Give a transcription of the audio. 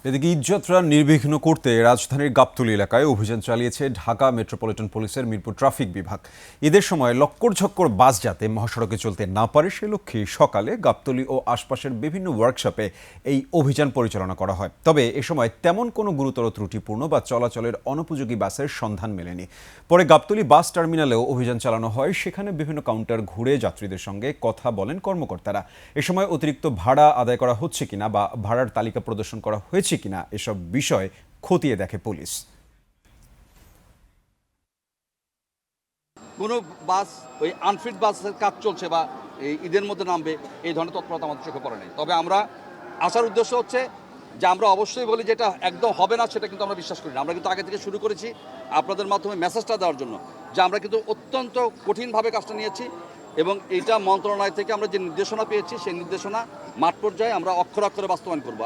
এদিকে ঈদযাত্রা নির্বিঘ্ন করতে রাজধানীর গাবতলী এলাকায় অভিযান চালিয়েছে ঢাকা মেট্রোপলিটন পুলিশের মিরপুর ট্রাফিক বিভাগ। ঈদের সময় লক্কর ঝক্কর বাস যাতে মহাসড়কে চলতে না পারে সে লক্ষ্যে সকালে গাবতলী ও আশপাশের বিভিন্ন ওয়ার্কশপে এই অভিযান পরিচালনা করা হয়। তবে এ সময় তেমন কোনো গুরুতর ত্রুটিপূর্ণ বা চলাচলের অনুপযোগী বাসের সন্ধান মেলেনি। পরে গাবতলী বাস টার্মিনালেও অভিযান চালানো হয়। সেখানে বিভিন্ন কাউন্টার ঘুরে যাত্রীদের সঙ্গে কথা বলেন কর্মকর্তারা। এ সময় অতিরিক্ত ভাড়া আদায় করা হচ্ছে কিনা বা ভাড়ার তালিকা প্রদর্শন করা হয়েছে কিনা এসব বিষয় খতিয়ে দেখে পুলিশ। কোনো বাস ওই আনফিট বাসের কাজ চলছে বা এই ঈদের মধ্যে নামবে এই ধরনের তৎপরতা আমাদের চোখে পড়ে নাই। তবে আমরা আসার উদ্দেশ্য হচ্ছে যে আমরা অবশ্যই বলি যেটা একদম হবে না সেটা কিন্তু আমরা বিশ্বাস করি না। আমরা কিন্তু আগে থেকে শুরু করেছি আপনাদের মাধ্যমে মেসেজটা দেওয়ার জন্য যে আমরা কিন্তু অত্যন্ত কঠিনভাবে কাজটা নিয়েছি এবং এইটা মন্ত্রণালয় থেকে আমরা যে নির্দেশনা পেয়েছি সেই নির্দেশনা মাঠ পর্যায়ে আমরা অক্ষরে অক্ষরে বাস্তবায়ন করব।